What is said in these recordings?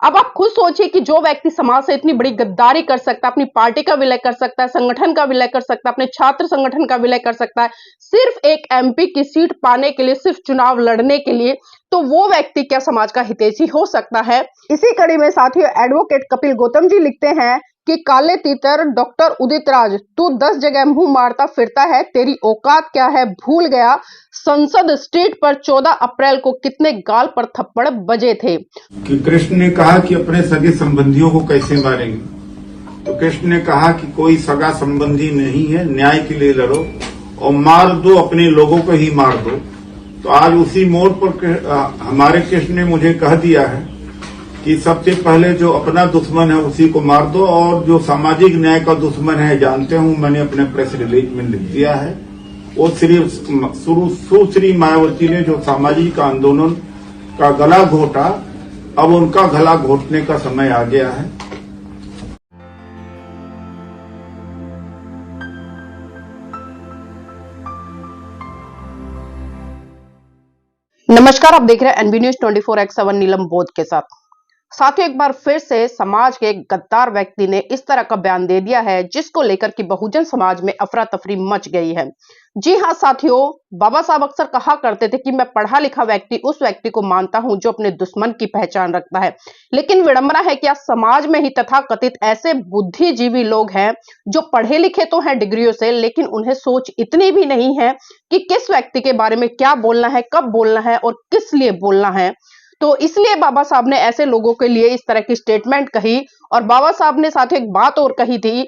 अब आप खुद सोचिए कि जो व्यक्ति समाज से इतनी बड़ी गद्दारी कर सकता है, अपनी पार्टी का विलय कर सकता है, संगठन का विलय कर सकता है, अपने छात्र संगठन का विलय कर सकता है, सिर्फ एक एमपी की सीट पाने के लिए, सिर्फ चुनाव लड़ने के लिए, तो वो व्यक्ति क्या समाज का हितैषी हो सकता है? इसी कड़ी में साथियों एडवोकेट कपिल गौतम जी लिखते हैं कि काले तीतर डॉक्टर उदित राज, तू 10 जगह मुंह मारता फिरता है, तेरी औकात क्या है भूल गया। संसद स्ट्रीट पर 14 अप्रैल को कितने गाल पर थप्पड़ बजे थे। कि कृष्ण ने कहा कि अपने सगे संबंधियों को कैसे मारेंगे, तो कृष्ण ने कहा कि कोई सगा संबंधी नहीं है, न्याय के लिए लड़ो और मार दो, अपने लोगों को ही मार दो। तो आज उसी मोड़ पर हमारे कृष्ण ने मुझे कह दिया है कि सबसे पहले जो अपना दुश्मन है उसी को मार दो, और जो सामाजिक न्याय का दुश्मन है जानते हूं, मैंने अपने प्रेस रिलीज में लिख दिया है। वो सुश्री मायावती ने जो सामाजिक आंदोलन का गला घोटा, अब उनका गला घोटने का समय आ गया है। नमस्कार, आप देख रहे हैं एनबी न्यूज 24x7 नीलम बोध के साथ। साथियों, एक बार फिर से समाज के एक गद्दार व्यक्ति ने इस तरह का बयान दे दिया है जिसको लेकर कि बहुजन समाज में अफरा तफरी मच गई है। जी हां साथियों, बाबा साहब अक्सर कहा करते थे कि मैं पढ़ा लिखा व्यक्ति उस व्यक्ति को मानता हूं जो अपने दुश्मन की पहचान रखता है। लेकिन विडंबना है कि आज समाज में ही तथाकथित ऐसे बुद्धिजीवी लोग हैं जो पढ़े लिखे तो हैं डिग्रियों से, लेकिन उन्हें सोच इतनी भी नहीं है कि किस व्यक्ति के बारे में क्या बोलना है, कब बोलना है और किस लिए बोलना है। तो इसलिए बाबा साहब ने ऐसे लोगों के लिए इस तरह की स्टेटमेंट कही। और बाबा साहब ने साथ एक बात और कही थी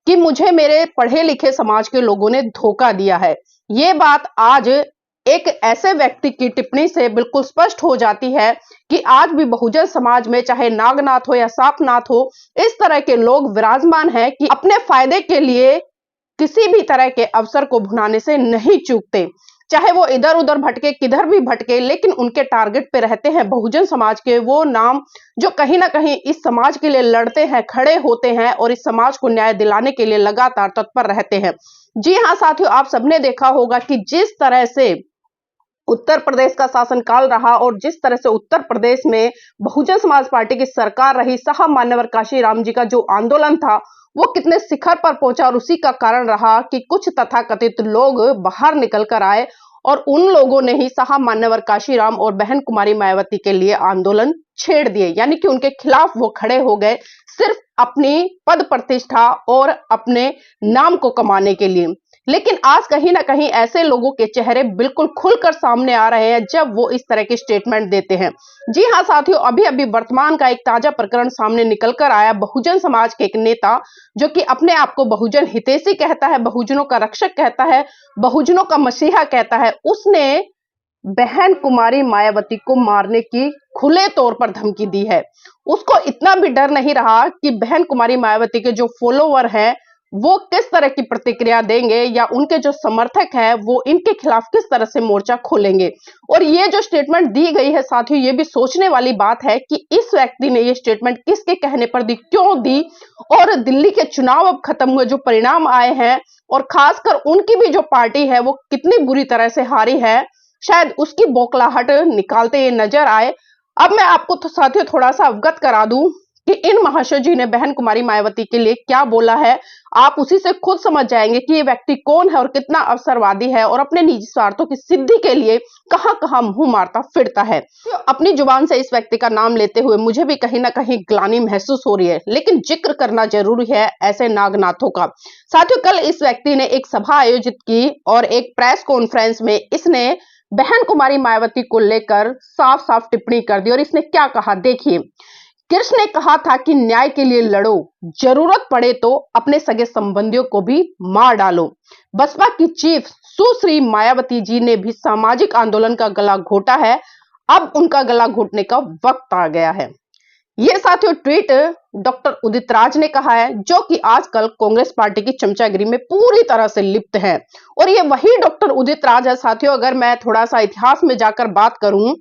कि मुझे मेरे पढ़े लिखे समाज के लोगों ने धोखा दिया है। ये बात आज एक ऐसे व्यक्ति की टिप्पणी से बिल्कुल स्पष्ट हो जाती है कि आज भी बहुजन समाज में चाहे नागनाथ हो या सांपनाथ हो, इस तरह के लोग विराजमान हैं कि अपने फायदे के लिए किसी भी तरह के अवसर को भुनाने से नहीं चूकते। चाहे वो इधर उधर भटके, किधर भी भटके, लेकिन उनके टारगेट पे रहते हैं बहुजन समाज के वो नाम जो कहीं ना कहीं इस समाज के लिए लड़ते हैं, खड़े होते हैं और इस समाज को न्याय दिलाने के लिए लगातार तत्पर रहते हैं। जी हाँ साथियों, आप सबने देखा होगा कि जिस तरह से उत्तर प्रदेश का शासनकाल रहा और जिस तरह से उत्तर प्रदेश में बहुजन समाज पार्टी की सरकार रही, साहब मान्यवर काशीराम जी का जो आंदोलन था वो कितने शिखर पर पहुंचा, और उसी का कारण रहा कि कुछ तथाकथित लोग बाहर निकल कर आए और उन लोगों ने ही साहब मान्यवर काशीराम और बहन कुमारी मायावती के लिए आंदोलन छेड़ दिए, यानी कि उनके खिलाफ वो खड़े हो गए सिर्फ अपनी पद प्रतिष्ठा और अपने नाम को कमाने के लिए। लेकिन आज कहीं ना कहीं ऐसे लोगों के चेहरे बिल्कुल खुलकर सामने आ रहे हैं जब वो इस तरह की स्टेटमेंट देते हैं। जी हाँ साथियों, अभी अभी वर्तमान का एक ताजा प्रकरण सामने निकल कर आया। बहुजन समाज के एक नेता जो कि अपने आप को बहुजन हितैषी कहता है, बहुजनों का रक्षक कहता है, बहुजनों का मसीहा कहता है, उसने बहन कुमारी मायावती को मारने की खुले तौर पर धमकी दी है। उसको इतना भी डर नहीं रहा कि बहन कुमारी मायावती के जो फॉलोवर हैं वो किस तरह की प्रतिक्रिया देंगे या उनके जो समर्थक हैं वो इनके खिलाफ किस तरह से मोर्चा खोलेंगे। और ये जो स्टेटमेंट दी गई है साथियों, ये भी सोचने वाली बात है कि इस व्यक्ति ने ये स्टेटमेंट किसके कहने पर दी, क्यों दी, और दिल्ली के चुनाव अब खत्म हुए, जो परिणाम आए हैं और खासकर उनकी भी जो पार्टी है वो कितनी बुरी तरह से हारी है, शायद उसकी बौखलाहट निकालते ये नजर आए। अब मैं आपको साथियों थोड़ा सा अवगत करा दूं कि इन महाशय जी ने बहन कुमारी मायावती के लिए क्या बोला है। आप उसी से खुद समझ जाएंगे कि ये व्यक्ति कौन है और कितना अवसरवादी है और अपने निजी स्वार्थों की सिद्धि के लिए कहां कहां मुंह मारता फिरता है। तो अपनी जुबान से इस व्यक्ति का नाम लेते हुए मुझे भी कहीं ना कहीं ग्लानि महसूस हो रही है, लेकिन जिक्र करना जरूरी है ऐसे नागनाथों का। साथियों, कल इस व्यक्ति ने एक सभा आयोजित की और एक प्रेस कॉन्फ्रेंस में इसने बहन कुमारी मायावती को लेकर साफ साफ टिप्पणी कर दी। और इसने क्या कहा देखिए, कृष्ण ने कहा था कि न्याय के लिए लड़ो, जरूरत पड़े तो अपने सगे संबंधियों को भी मार डालो। बसपा की चीफ सुश्री मायावती जी ने भी सामाजिक आंदोलन का गला घोटा है, अब उनका गला घोटने का वक्त आ गया है। ये साथियों ट्वीट डॉक्टर उदित राज ने कहा है, जो कि आजकल कांग्रेस पार्टी की चमचागिरी में पूरी तरह से लिप्त है। और ये वही डॉक्टर उदित राज है साथियों, अगर मैं थोड़ा सा इतिहास में जाकर बात करूं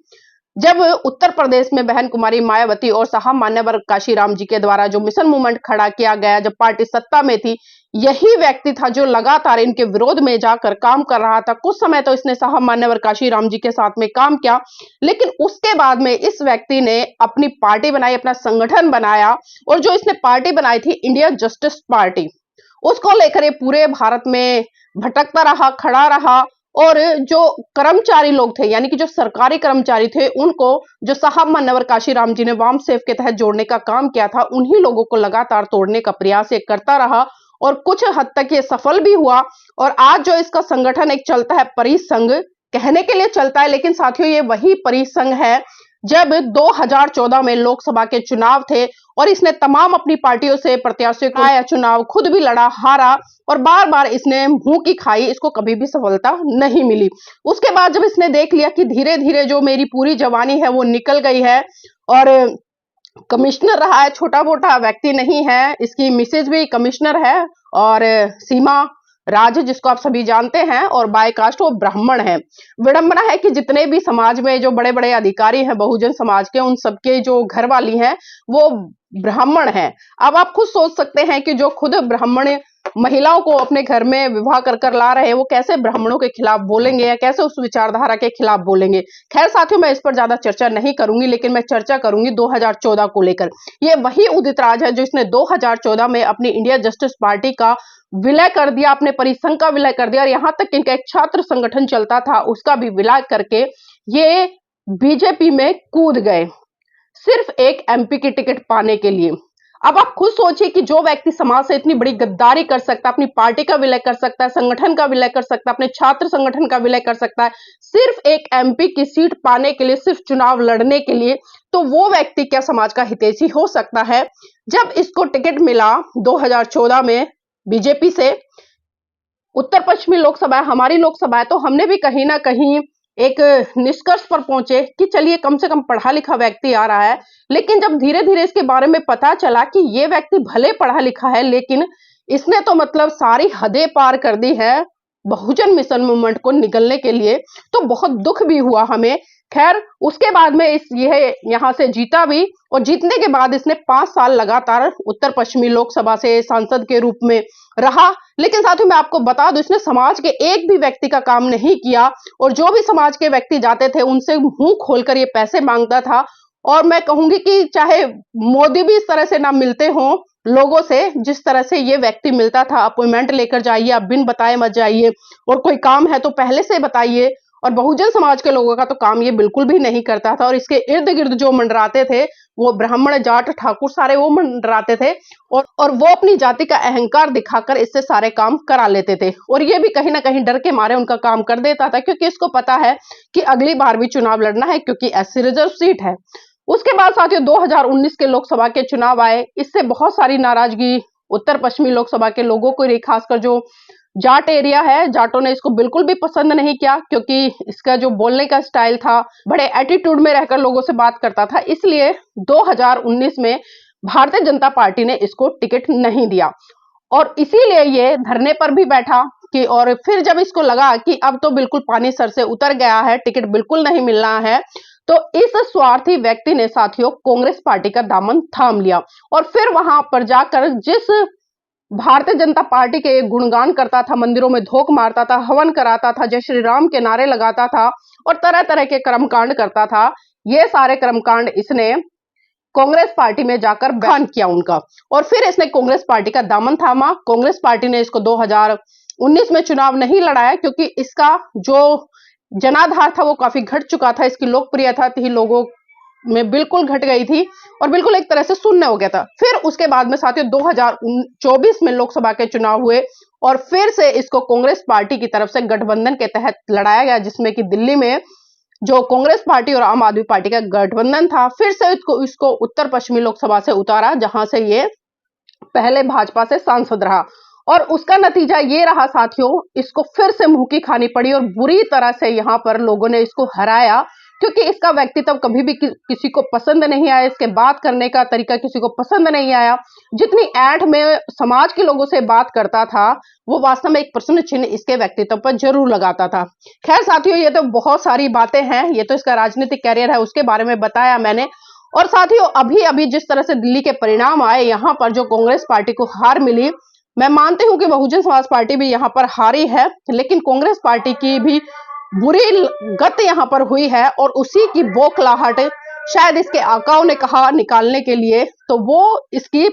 जब उत्तर प्रदेश में बहन कुमारी मायावती और साहब मान्यवर काशीराम जी के द्वारा जो मिशन मूवमेंट खड़ा किया गया, जब पार्टी सत्ता में थी, यही व्यक्ति था जो लगातार इनके विरोध में जाकर काम कर रहा था। कुछ समय तो इसने साहब मान्यवर काशीराम जी के साथ में काम किया, लेकिन उसके बाद में इस व्यक्ति ने अपनी पार्टी बनाई, अपना संगठन बनाया, और जो इसने पार्टी बनाई थी इंडिया जस्टिस पार्टी, उसको लेकर ये पूरे भारत में भटकता रहा, खड़ा रहा। और जो कर्मचारी लोग थे, यानी कि जो सरकारी कर्मचारी थे, उनको जो साहब मान्यवर काशीराम जी ने वाम सेफ के तहत जोड़ने का काम किया था, उन्हीं लोगों को लगातार तोड़ने का प्रयास ये करता रहा और कुछ हद तक ये सफल भी हुआ। और आज जो इसका संगठन एक चलता है परिसंघ, कहने के लिए चलता है, लेकिन साथियों ये वही परिसंघ है जब 2014 में लोकसभा के चुनाव थे और इसने तमाम अपनी पार्टियों से प्रत्याशियों को आया चुनाव, खुद भी लड़ा, हारा, और बार बार इसने मुंह की खाई, इसको कभी भी सफलता नहीं मिली। उसके बाद जब इसने देख लिया कि धीरे धीरे जो मेरी पूरी जवानी है वो निकल गई है, और कमिश्नर रहा है, छोटा मोटा व्यक्ति नहीं है, इसकी मिसेज भी कमिश्नर है, और सीमा राज जिसको आप सभी जानते हैं, और बाय कास्ट वो ब्राह्मण है। विडंबना है कि जितने भी समाज में जो बड़े बड़े अधिकारी हैं बहुजन समाज के, उन सबके जो घरवाली हैं वो ब्राह्मण हैं। अब आप खुद सोच सकते हैं कि जो खुद ब्राह्मण महिलाओं को अपने घर में विवाह कर कर ला रहे हैं, वो कैसे ब्राह्मणों के खिलाफ बोलेंगे या कैसे उस विचारधारा के खिलाफ बोलेंगे। खैर साथियों, मैं इस पर ज्यादा चर्चा नहीं करूंगी, लेकिन मैं चर्चा करूंगी 2014 को लेकर। ये वही उदित राज है जो इसने 2014 में अपनी इंडिया जस्टिस पार्टी का विलय कर दिया, अपने परिसंघ का विलय कर दिया, और यहां तक इनका एक छात्र संगठन चलता था उसका भी विलय करके ये बीजेपी में कूद गए, सिर्फ एक एमपी की टिकट पाने के लिए। अब आप खुद सोचिए कि जो व्यक्ति समाज से इतनी बड़ी गद्दारी कर सकता है, अपनी पार्टी का विलय कर सकता है, संगठन का विलय कर सकता है, अपने छात्र संगठन का विलय कर सकता है, सिर्फ एक एमपी की सीट पाने के लिए, सिर्फ चुनाव लड़ने के लिए, तो वो व्यक्ति क्या समाज का हितैषी हो सकता है? जब इसको टिकट मिला 2014 में बीजेपी से, उत्तर पश्चिमी लोकसभा हमारी लोकसभा है, तो हमने भी कहीं ना कहीं एक निष्कर्ष पर पहुंचे कि चलिए कम से कम पढ़ा लिखा व्यक्ति आ रहा है। लेकिन जब धीरे धीरे इसके बारे में पता चला कि ये व्यक्ति भले पढ़ा लिखा है, लेकिन इसने तो मतलब सारी हदें पार कर दी है बहुजन मिशन मूवमेंट को निकलने के लिए, तो बहुत दुख भी हुआ हमें। खैर उसके बाद में यह यहाँ से जीता भी, और जीतने के बाद इसने 5 साल लगातार उत्तर पश्चिमी लोकसभा से सांसद के रूप में रहा। लेकिन साथियों मैं आपको बता दूं, इसने समाज के एक भी व्यक्ति का काम नहीं किया, और जो भी समाज के व्यक्ति जाते थे उनसे मुंह खोलकर ये पैसे मांगता था। और मैं कहूंगी कि चाहे मोदी भी इस तरह से ना मिलते हों लोगों से जिस तरह से ये व्यक्ति मिलता था, अपॉइंटमेंट लेकर जाइए, आप बिन बताए मत जाइए, और कोई काम है तो पहले से बताइए। और बहुजन समाज के लोगों का तो काम ये बिल्कुल भी नहीं करता था, और इसके इर्द गिर्द जो मंडराते थे वो ब्राह्मण, जाट, ठाकुर सारे वो मंडराते थे, और वो अपनी जाति का अहंकार दिखाकर इससे सारे काम करा लेते थे। और ये भी कहीं ना कहीं डर के मारे उनका काम कर देता था, क्योंकि इसको पता है कि अगली बार भी चुनाव लड़ना है, क्योंकि एससी रिजर्व सीट है। उसके बाद साथियों 2019 के लोकसभा के चुनाव आए, इससे बहुत सारी नाराजगी उत्तर पश्चिमी लोकसभा के लोगों को रही, खासकर जो जाट एरिया है, जाटों ने इसको बिल्कुल भी पसंद नहीं किया, क्योंकि इसका जो बोलने का स्टाइल था, बड़े एटीट्यूड में रहकर लोगों से बात करता था। इसलिए 2019 में भारतीय जनता पार्टी ने इसको टिकट नहीं दिया, और इसीलिए ये धरने पर भी बैठा कि, और फिर जब इसको लगा कि अब तो बिल्कुल पानी सर से उतर गया है, टिकट बिल्कुल नहीं मिलना है, तो इस स्वार्थी व्यक्ति ने साथियों कांग्रेस पार्टी का दामन थाम लिया, और फिर वहां पर जाकर जिस भारतीय जनता पार्टी के गुणगान करता था, मंदिरों में धोख मारता था, हवन कराता था, जय श्री राम के नारे लगाता था, और तरह तरह के कर्मकांड करता था, ये सारे कर्मकांड इसने कांग्रेस पार्टी में जाकर बयान किया उनका, और फिर इसने कांग्रेस पार्टी का दामन थामा। कांग्रेस पार्टी ने इसको 2019 में चुनाव नहीं लड़ाया, क्योंकि इसका जो जनाधार था वो काफी घट चुका था, इसकी लोकप्रियता थी लोगों में बिल्कुल घट गई थी, और बिल्कुल एक तरह से शून्य हो गया था। फिर उसके बाद में साथियों 2024 में लोकसभा के चुनाव हुए, और फिर से इसको कांग्रेस पार्टी की तरफ से गठबंधन के तहत लड़ाया गया, जिसमें कि दिल्ली में जो कांग्रेस पार्टी और आम आदमी पार्टी का गठबंधन था, फिर से इसको उत्तर पश्चिमी लोकसभा से उतारा, जहां से ये पहले भाजपा से सांसद रहा, और उसका नतीजा ये रहा साथियों, इसको फिर से मुंह की खानी पड़ी, और बुरी तरह से यहाँ पर लोगों ने इसको हराया। क्योंकि इसका व्यक्तित्व कभी भी किसी को पसंद नहीं आया, इसके बात करने का तरीका किसी को पसंद नहीं आया। जितनी ऐंठ में समाज के लोगों से बात करता था, वो वास्तव में एक प्रश्न चिन्ह इसके व्यक्तित्व पर जरूर लगाता था। खैर साथियों, ये तो बहुत सारी बातें हैं, ये तो इसका राजनीतिक कैरियर है, उसके बारे में बताया मैंने। और साथियों, अभी अभी जिस तरह से दिल्ली के परिणाम आए, यहाँ पर जो कांग्रेस पार्टी को हार मिली, मैं मानती हूं कि बहुजन समाज पार्टी भी यहाँ पर हारी है, लेकिन कांग्रेस पार्टी की भी बुरी गत यहाँ पर हुई है और उसी की बौखलाहट शायद इसके आकाओं ने कहा निकालने के लिए, तो वो इसकी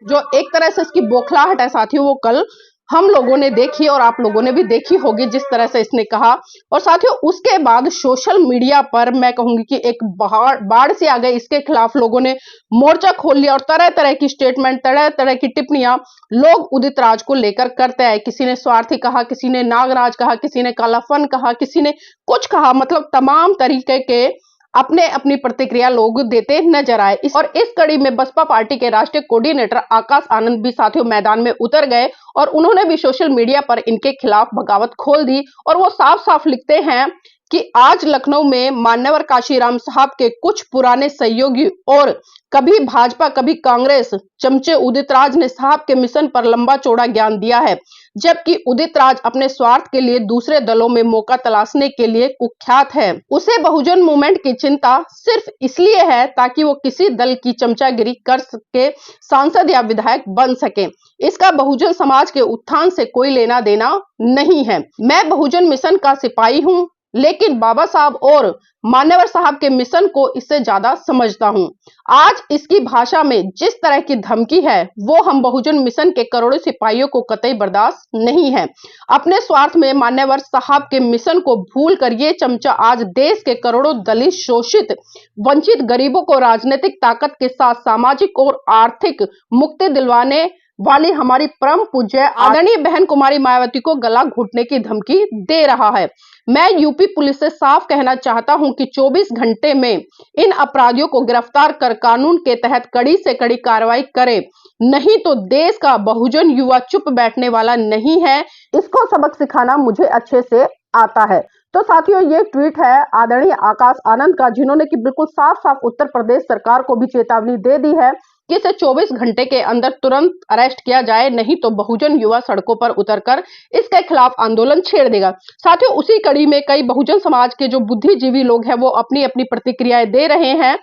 जो एक तरह से इसकी बौखलाहट है साथियों, वो कल हम लोगों ने देखी और आप लोगों ने भी देखी होगी जिस तरह से इसने कहा। और साथियों, उसके बाद सोशल मीडिया पर मैं कहूंगी कि एक बाढ़ से आ गई, इसके खिलाफ लोगों ने मोर्चा खोल लिया और तरह तरह की स्टेटमेंट, तरह तरह की टिप्पणियां लोग उदित राज को लेकर करते हैं। किसी ने स्वार्थी कहा, किसी ने नागराज कहा, किसी ने कालाफन कहा, किसी ने कुछ कहा, मतलब तमाम तरीके के अपने अपनी प्रतिक्रिया लोग देते नजर आए। और इस कड़ी में बसपा पार्टी के राष्ट्रीय कोऑर्डिनेटर आकाश आनंद भी साथियों मैदान में उतर गए और उन्होंने भी सोशल मीडिया पर इनके खिलाफ बगावत खोल दी। और वो साफ साफ लिखते हैं कि आज लखनऊ में मान्यवर काशीराम साहब के कुछ पुराने सहयोगी और कभी भाजपा कभी कांग्रेस चमचे उदित राज ने साहब के मिशन पर लंबा चौड़ा ज्ञान दिया है, जबकि उदित राज अपने स्वार्थ के लिए दूसरे दलों में मौका तलाशने के लिए कुख्यात है। उसे बहुजन मूवमेंट की चिंता सिर्फ इसलिए है ताकि वो किसी दल की चमचागिरी कर सके, सांसद या विधायक बन सके। इसका बहुजन समाज के उत्थान से कोई लेना देना नहीं है। मैं बहुजन मिशन का सिपाही हूँ, लेकिन बाबा साहब और मान्यवर साहब के मिशन को इससे ज्यादा समझता हूं। आज इसकी भाषा में जिस तरह की धमकी है, वो हम बहुजन मिशन के करोड़ों सिपाहियों को कतई बर्दाश्त नहीं है। अपने स्वार्थ में मान्यवर साहब के मिशन को भूल कर ये चमचा आज देश के करोड़ों दलित, शोषित, वंचित गरीबों को राजनीतिक ताकत के साथ सामाजिक और आर्थिक मुक्ति दिलवाने वाली हमारी परम पूज्य आदरणीय बहन कुमारी मायावती को गला घुटने की धमकी दे रहा है। मैं यूपी पुलिस से साफ कहना चाहता हूं कि 24 घंटे में इन अपराधियों को गिरफ्तार कर कानून के तहत कड़ी से कड़ी कार्रवाई करें, नहीं तो देश का बहुजन युवा चुप बैठने वाला नहीं है। इसको सबक सिखाना मुझे अच्छे से आता है। तो साथियों, ये ट्वीट है आदरणीय आकाश आनंद का, जिन्होंने कि बिल्कुल साफ साफ उत्तर प्रदेश सरकार को भी चेतावनी दे दी है कि इसे 24 घंटे के अंदर तुरंत अरेस्ट किया जाए, नहीं तो बहुजन युवा सड़कों पर उतरकर इसके खिलाफ आंदोलन छेड़ देगा। साथियों, उसी कड़ी में कई बहुजन समाज के जो बुद्धिजीवी लोग हैं वो अपनी अपनी प्रतिक्रियाएं दे रहे हैं।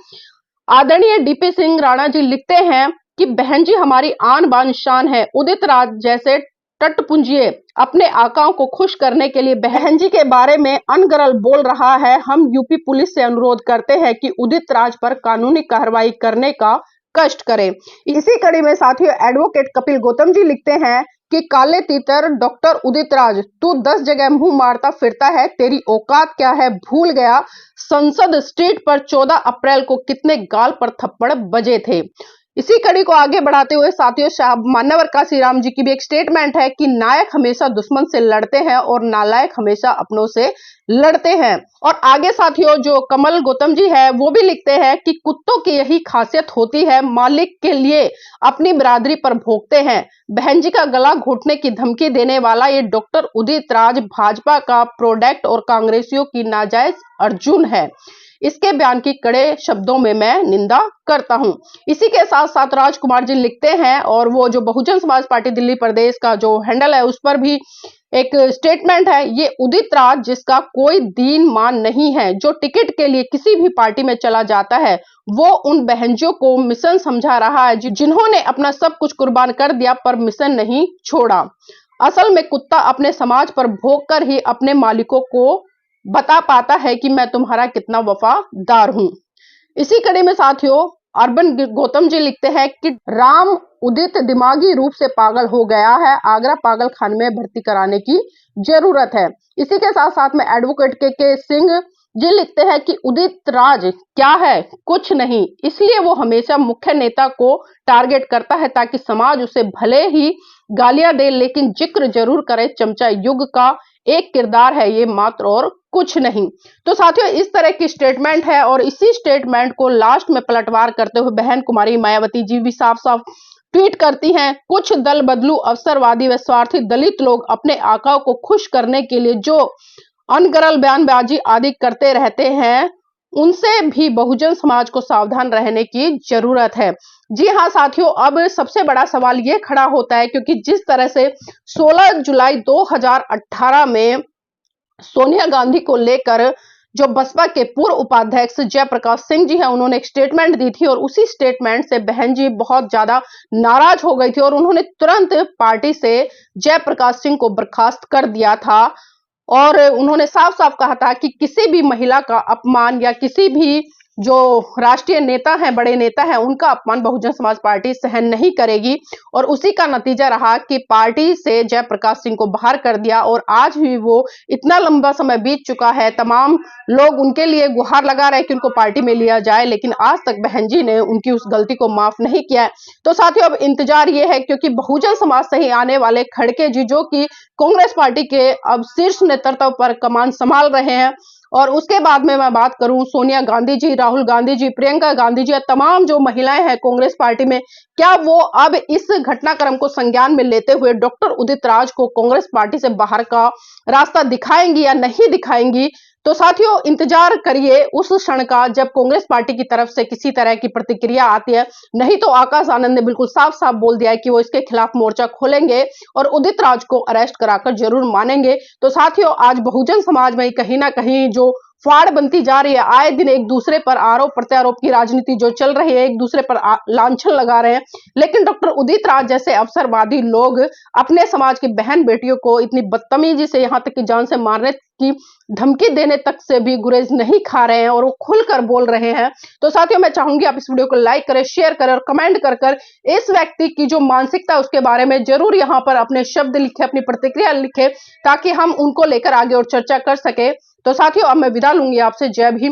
आदरणीय डीपी सिंह राणा जी लिखते हैं कि बहन जी हमारी आन बान शान है, उदित राज जैसे टटपुंजिए अपने आकाओं को खुश करने के लिए बहन जी के बारे में अनगरल बोल रहा है। हम यूपी पुलिस से अनुरोध करते हैं कि उदित राज पर कानूनी कार्रवाई करने का कष्ट करें। इसी कड़ी में साथियों एडवोकेट कपिल गौतम जी लिखते हैं कि काले तीतर डॉक्टर उदित राज, तू 10 जगह मुंह मारता फिरता है, तेरी औकात क्या है भूल गया। संसद स्ट्रीट पर 14 अप्रैल को कितने गाल पर थप्पड़ बजे थे। इसी कड़ी को आगे बढ़ाते हुए साथियों मान्यवर काशीराम जी की भी एक स्टेटमेंट है कि नायक हमेशा दुश्मन से लड़ते हैं और नालायक हमेशा अपनों से लड़ते हैं। और आगे साथियों जो कमल गौतम जी है वो भी लिखते हैं कि कुत्तों की यही खासियत होती है, मालिक के लिए अपनी बिरादरी पर भोंकते हैं। बहन जी का गला घोटने की धमकी देने वाला ये डॉक्टर उदित राज भाजपा का प्रोडक्ट और कांग्रेसियों की नाजायज अर्जुन है। इसके बयान की कड़े शब्दों में मैं निंदा करता हूं। इसी के साथ साथ राजकुमार जी लिखते हैं, और वो जो बहुजन समाज पार्टी दिल्ली प्रदेश का जो हैंडल है उस पर भी एक स्टेटमेंट है, ये उदित राज जिसका कोई दीन मान नहीं है, जो टिकट के लिए किसी भी पार्टी में चला जाता है, वो उन बहनजों को मिशन समझा रहा है जिन्होंने अपना सब कुछ कुर्बान कर दिया पर मिशन नहीं छोड़ा। असल में कुत्ता अपने समाज पर भोंक कर ही अपने मालिकों को बता पाता है कि मैं तुम्हारा कितना वफादार हूं। इसी कड़ी में साथियों अर्बन गौतम जी लिखते हैं कि राम उदित दिमागी रूप से पागल हो गया है, आगरा पागल खाने में भर्ती कराने की जरूरत है। इसी के साथ साथ में एडवोकेट के सिंह जी लिखते हैं कि उदित राज क्या है, कुछ नहीं, इसलिए वो हमेशा मुख्य नेता को टारगेट करता है ताकि समाज उसे भले ही गालियां दे लेकिन जिक्र जरूर करे। चमचा युग का एक किरदार है ये मात्र और कुछ नहीं। तो साथियों इस तरह की स्टेटमेंट है, और इसी स्टेटमेंट को लास्ट में पलटवार करते हुए बहन कुमारी मायावती जी भी साफ साफ ट्वीट करती हैं, कुछ दल बदलू अवसरवादी व स्वार्थी दलित लोग अपने आकाओं को खुश करने के लिए जो अनगरल बयानबाजी आदि करते रहते हैं, उनसे भी बहुजन समाज को सावधान रहने की जरूरत है। जी हाँ साथियों, अब सबसे बड़ा सवाल ये खड़ा होता है क्योंकि जिस तरह से 16 जुलाई 2018 में सोनिया गांधी को लेकर जो बसपा के पूर्व उपाध्यक्ष जयप्रकाश सिंह जी हैं, उन्होंने एक स्टेटमेंट दी थी और उसी स्टेटमेंट से बहन जी बहुत ज्यादा नाराज हो गई थी और उन्होंने तुरंत पार्टी से जयप्रकाश सिंह को बर्खास्त कर दिया था। और उन्होंने साफ साफ कहा था कि किसी भी महिला का अपमान या किसी भी जो राष्ट्रीय नेता हैं, बड़े नेता हैं, उनका अपमान बहुजन समाज पार्टी सहन नहीं करेगी। और उसी का नतीजा रहा कि पार्टी से जयप्रकाश सिंह को बाहर कर दिया और आज भी वो इतना लंबा समय बीत चुका है, तमाम लोग उनके लिए गुहार लगा रहे हैं कि उनको पार्टी में लिया जाए, लेकिन आज तक बहन जी ने उनकी उस गलती को माफ नहीं किया है। तो साथियों, अब इंतजार ये है क्योंकि बहुजन समाज से ही आने वाले खड़के जी, जो कि कांग्रेस पार्टी के अब शीर्ष नेतृत्व पर कमान संभाल रहे हैं, और उसके बाद में मैं बात करूं सोनिया गांधी जी, राहुल गांधी जी, प्रियंका गांधी जी, तमाम जो महिलाएं हैं कांग्रेस पार्टी में, क्या वो अब इस घटनाक्रम को संज्ञान में लेते हुए डॉक्टर उदित राज को कांग्रेस पार्टी से बाहर का रास्ता दिखाएंगी या नहीं दिखाएंगी? तो साथियों, इंतजार करिए उस क्षण का जब कांग्रेस पार्टी की तरफ से किसी तरह की प्रतिक्रिया आती है। नहीं तो आकाश आनंद ने बिल्कुल साफ साफ बोल दिया है कि वो इसके खिलाफ मोर्चा खोलेंगे और उदित राज को अरेस्ट कराकर जरूर मानेंगे। तो साथियों, आज बहुजन समाज में कहीं ना कहीं जो फाड़ बनती जा रही है, आए दिन एक दूसरे पर आरोप प्रत्यारोप की राजनीति जो चल रही है, एक दूसरे पर लांछन लगा रहे हैं, लेकिन डॉक्टर उदित राज जैसे अवसरवादी लोग अपने समाज की बहन बेटियों को इतनी बदतमीजी से, यहाँ तक कि जान से मारने की धमकी देने तक से भी गुरेज नहीं खा रहे हैं और वो खुलकर बोल रहे हैं। तो साथियों, मैं चाहूंगी आप इस वीडियो को लाइक करें, शेयर करें और कमेंट कर इस व्यक्ति की जो मानसिकता है उसके बारे में जरूर यहाँ पर अपने शब्द लिखे, अपनी प्रतिक्रिया लिखे, ताकि हम उनको लेकर आगे और चर्चा कर सके। तो साथियों, अब मैं विदा लूंगी आपसे। जय भीम।